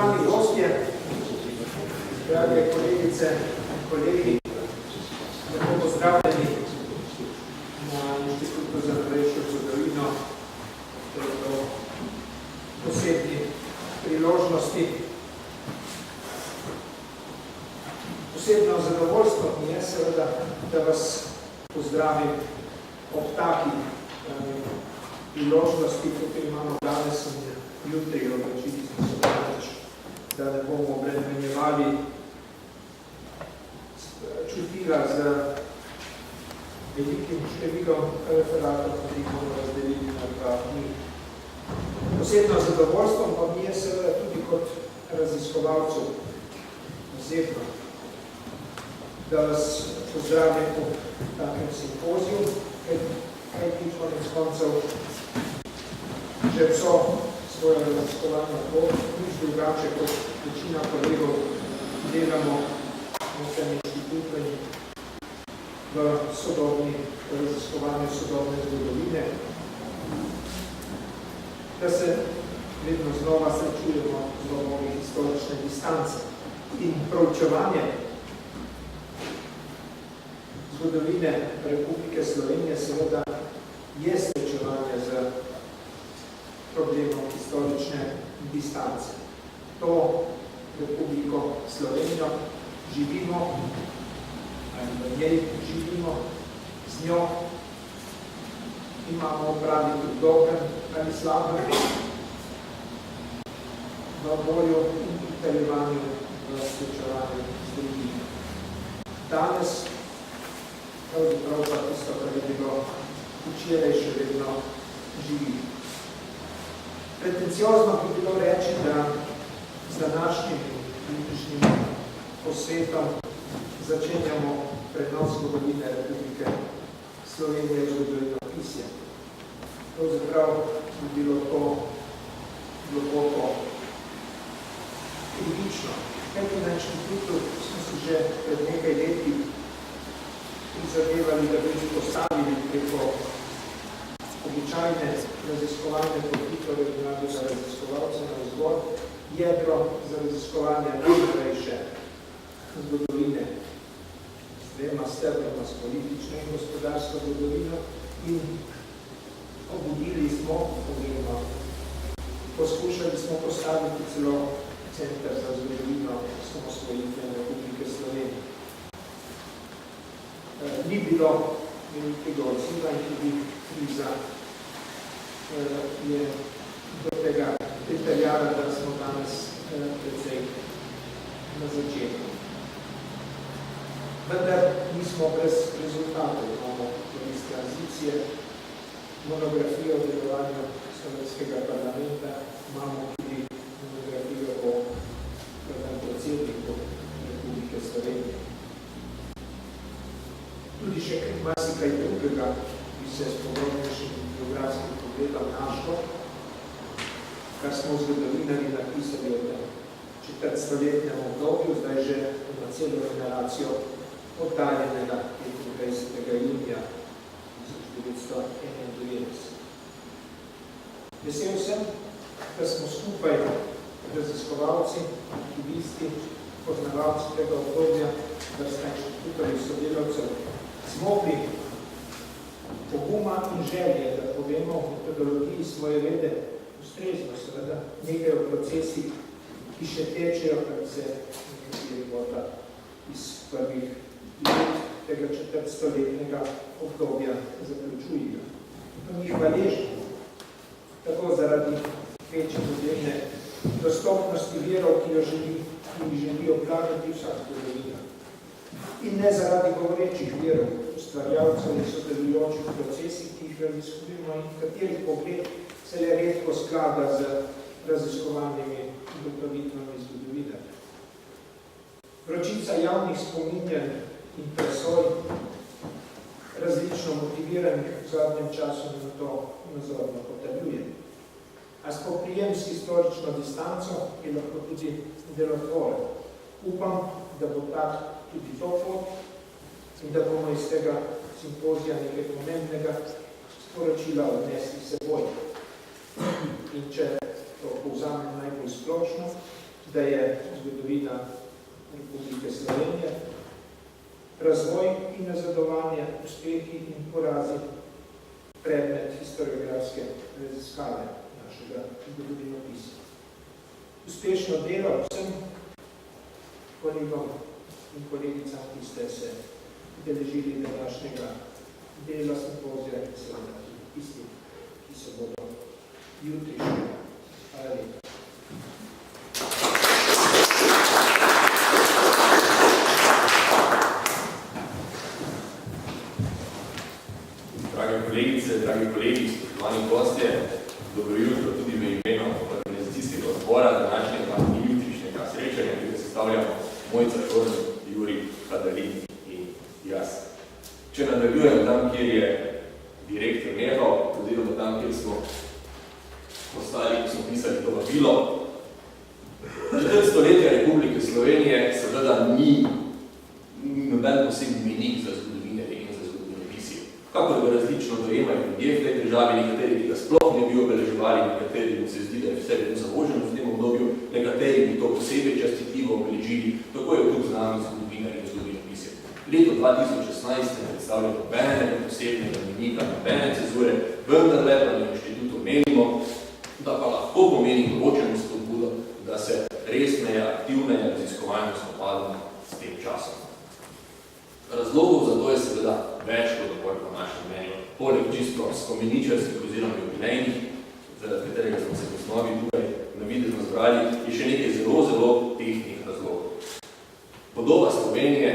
Spoštovani gostje, drage kolegice in kolegi, lepo pozdravljeni na Inštitutu za novejšo zgodovino v posebni priložnosti. Posebno zadovoljstvo mi je seveda, da vas pozdravim ob taki priložnosti, kot imamo danes in jutri, odločili smo se danes, da ne bomo obremenjevali čutila z velikim številom referatov, ki jih bomo razdelili na dva dni. Posebno zadovoljstvom pa mi je seveda tudi kot raziskovalcev osebno, da vas pozdravim po takem simpoziju, kaj ti konec koncev že vso svoje raziskovanje bo, nič drugače kot večina kolegov delamo v tem inštitutu in v sodobni raziskovanju sodobne zgodovine, da se vedno znova srečujemo z novimi historične distance in proučevanje zgodovine Republike Slovenije seveda je srečevanje z problemom historične distance. To Republiko Slovenijo živimo, ali v njej živimo, z njo imamo opraviti dobrem ali slabem v boju in utrjevanju v srečevanju z drugimi. Danes pravzaprav pa tisto, kar je bilo včeraj, še vedno živi. Pretenciozno bi bilo reči, da z današnjim jutrišnjim posvetom začenjamo prenos zgodovine Republike Slovenije v zgodovinopisje. Pravzaprav bi bilo to globoko krivično. Kajti na inštitutu smo si že pred nekaj leti prizadevali, da bi postavili preko običajne raziskovalne poti, torej mladega raziskovalca na vzgor, jedro za raziskovanje najnovejše zgodovine s dvema stebroma, s politično in gospodarsko zgodovino, in obudili smo, oziroma poskušali smo postaviti celo Center za zgodovino samosvojitvene Republike Slovenije. Ni bilo velikega odziva in tudi kriza je do tega pripeljala, da smo danes precej na začetku. Vendar nismo brez rezultatov. Imamo iz tranzicije, monografijo o delovanju slovenskega parlamenta, imamo tudi monografijo o predsedniku Republike Slovenije. Tudi še marsikaj drugega bi se s podrobnejšim geografskim pogledom našlo, kar smo zgodovinarji napisali o tem četrtstoletnem obdobju, zdaj že na celo generacijo oddaljenega 25. junija 1991. Vesel sem, da smo skupaj raziskovalci, aktivisti, poznavalci tega obdobja, vrsta inštitutorjev sodelavcev, zmogli poguma in želje, da povemo v metodologiji svoje vede ustrezno, seveda nekaj o procesih, ki še tečejo, kar se nekaj voda iz prvih let tega četrtstoletnega obdobja zaključujejo. To ni hvaležno, tako zaradi večje zgodovine dostopnosti verov, ki jo želi oblažati vsak zgodovina. In ne zaradi govorečih verov, ustvarjalcev in sodelujočih procesih, ki jih raziskujemo in katerih pogled se le redko sklada z raziskovanimi ugotovitvami zgodovine. Vročica javnih spominjanj in presoj, različno motiviranih v zadnjem času, na to nazorno potrjuje. A spoprijem s historično distanco je lahko tudi delotvoren. Upam, da bo tak tudi to pot in da bomo iz tega simpozija nekaj pomembnega sporočila odnesli seboj. In če to povzamem najbolj splošno, da je zgodovina Republike Slovenije, razvoj in nazadovanje, uspehi in porazi predmet historiografske raziskave našega zgodovinopisa. Uspešno delo vsem kolegom in kolegicam, ki ste se udeležili današnjega dela simpozija in seveda tisti, ki se bodo jutri še. Hvala lepa. Drage kolegice, dragi kolegi, spoštovani gostje, dobro jutro tudi v imenu organizacijskega odbora današnjega in jutrišnjega srečanja, ki ga sestavljamo Mojca Šorn, Jurij Hadalin in jaz. Če nadaljujem tam, kjer je direktor nehal, oziroma tam, kjer smo ostali, ko smo pisali to vabilo, četrt stoletja Republike Slovenije seveda ni noben posebni menik za zgodovinarje in za zgodovinopisje. Kakor ga različno dojemajo ljudje v tej državi, nekateri, ki ga sploh ne bi obeleževali, nekateri mu se zdi, da je vse vedno zavoženo v tem obdobju, nekateri bi to posebej častitljivo obeležili, tako je tudi z nami zgodovinarji in zgodovinopisje. Leto 2016 je predstavljeno nobenega posebnega menika, nobene cezure, vendar le pa na inštitutu menimo, da pa lahko pomeni določeno spodbudo, da se resneje, aktivneje raziskovalno spopadamo s tem časom. Razlogov za to je seveda več kot dovolj po našem mnenju. Poleg čisto spomeničarskih oziroma jubilejnih, zaradi katerega smo se v osnovi tukaj navidezno zbrali, je še nekaj zelo tehničnih razlogov. Podoba Slovenije,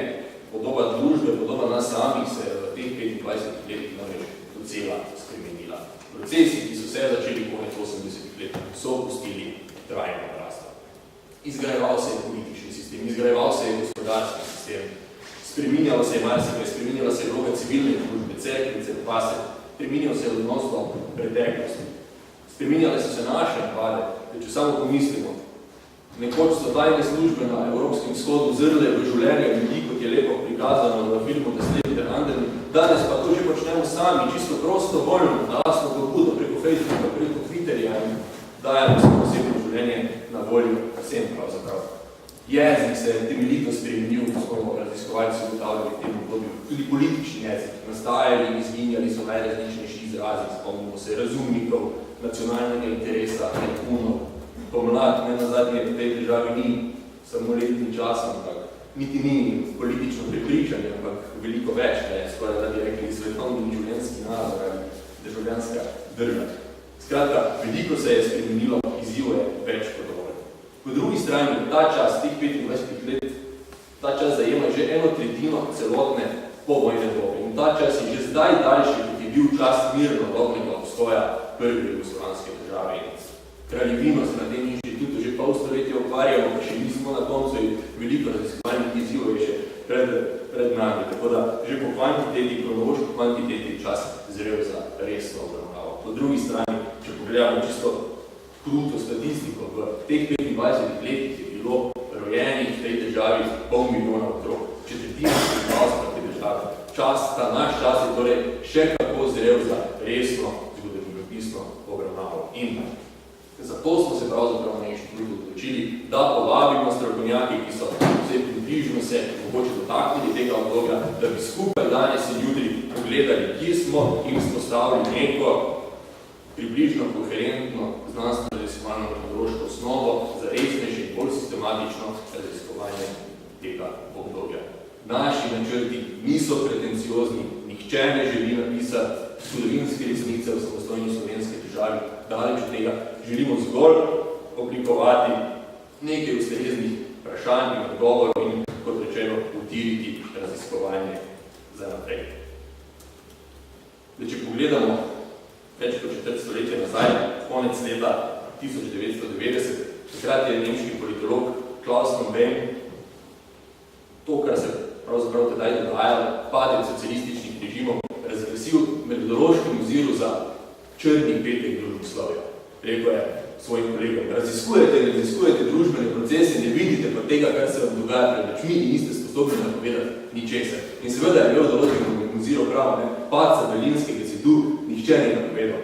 podoba družbe, podoba nas samih se je v teh 25 letih namreč docela spremenila. Procesi, ki so se začeli konec 80 let, so pustili trajno odrasto. Izgrajeval se je politični sistem, izgrajeval se je gospodarski sistem, spreminjalo se je marsikaj, spreminjala se je vloga civilne družbe, cerkvice, pase, spreminjal se je odnos do preteklosti. Spreminjale so se naše napade, da če samo pomislimo, nekoč so tajne službe na Evropskem vzhodu zrle v življenje ljudi, kot je lepo prikazano v filmu The Slave der Anden, danes pa to že počnemo sami, čisto prostovoljno, na lastno pobudo, preko Facebooka, preko Twitterja in dajemo se posebno življenje na voljo vsem pravzaprav. Jezik se je temeljito spremenil, ko smo raziskovalci ugotavljali v tem obdobju. Tudi politični jezik. Nastajali in izginjali so najrazličnejši izrazi, spomnimo se razumnikov, nacionalnega interesa, nekunov. Pomlad, ne nazadnje, v tej državi ni samo letni čas, ampak niti ni politično prepričanje, ampak veliko več, da je skoraj da bi rekli svetovni življenjski nazor ali državljanska drža. Skratka, veliko se je spremenilo, izziv je več kot dovolj. Po drugi strani, ta čas, teh 25 let, ta čas zajema že 1/3 celotne povojne dobe. In ta čas je že zdaj daljši, kot je bil čas mirno dobrega obstoja prve jugoslovanske države. Kraljevino se na tem inštitutu že pol stoletja ukvarjamo, pa še nismo na koncu in veliko raziskovalnih izzivov je še pred nami. Tako da že po kvantiteti, kronološko kvantiteti čas zrel za resno obravnavo. Po drugi strani, če pogledamo čisto kruto statistiko, v teh 25 letih je bilo rojenih v tej državi 500 000 otrok, četrtina prebivalstva te države. Ta naš čas je torej še kako zrel za resno zgodovinopisno obravnavo. In zato smo se pravzaprav na inštitutu odločili, da povabimo strokovnjake, ki so vse približno se mogoče dotaknili tega obdobja, da bi skupaj danes in jutri pogledali, kje smo in spostavili neko približno koherentno znanstveno raziskovalno metodološko osnovo za resnejše in bolj sistematično raziskovanje tega obdobja. Naši načrti niso pretenciozni, nihče ne želi napisati zgodovinske resnice v samostojni slovenski državi, daleč od tega želimo zgolj oblikovati nekaj ustreznih vprašanj in odgovorov in, kot rečeno, utiriti raziskovanje za naprej. Če pogledamo več kot četrt stoletja nazaj, konec leta 1990, takrat je nemški politolog Klaus von Behm to, kar se pravzaprav tedaj dogajalo, padec socialističnih režimov, razglasil metodološkem oziru za črni petek družboslovja. Rekel je svojim kolegom, raziskujete družbene procese, ne vidite pa tega, kar se vam dogaja pred očmi in niste sposobni napovedati ničesar. In seveda je imel določen oziro prav, padca Berlinskega zidu nihče ni napovedal.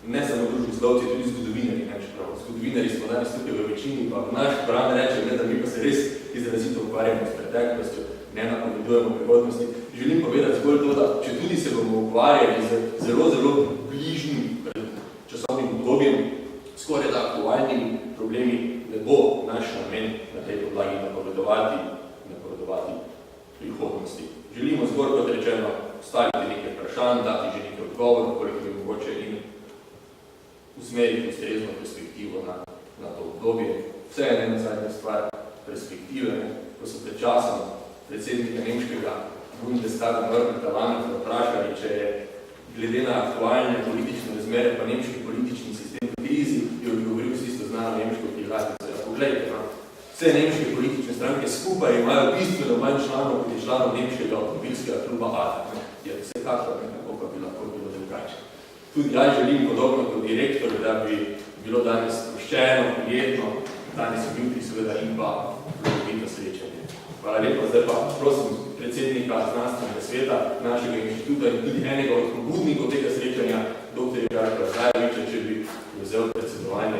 ne samo družboslovci, tudi zgodovinari, ne čeprav. Zgodovinari smo danes tukaj v večini, pa naš bran reče, ne, da mi pa se res izrazito ukvarjamo s preteklostjo, ne napovedujemo prihodnosti. Želim povedati zgolj to, da če tudi se bomo ukvarjali z zelo, zelo bližnjim časovnim obdobjem, skoraj da aktualnimi problemi, ne bo naš namen na tej podlagi napovedovati prihodnosti. Želimo zgolj, kot rečeno, staviti nekaj vprašanj, dati že nekaj odgovorov, koliko bi mogoče in usmeriti ustrezno perspektivo na to obdobje. Vse je ena zadnja stvar perspektive, ko so pred časom predsednika nemškega Bundestaga Norberta Lammerta vprašali, če je glede na aktualne politične razmere pa nemški politični sistem v krizi, je odgovoril s tisto znano nemško prihladnico. Ja, poglejte, no? Vse nemške politične stranke skupaj imajo bistveno manj članov, kot je članov nemškega avtomobilskega kluba ADA. Je vsekakor nekako, pa bi lahko bilo drugače. Tudi jaz želim podobno kot direktor, da bi bilo danes sproščeno, prijetno, danes in jutri seveda in pa blagobito srečanje. Hvala lepa, zdaj pa prosim predsednika znanstvenega sveta našega inštituta in tudi enega od pobudnikov tega srečanja, dr. Žarka Zajeviča, če bi vzel predsedovanje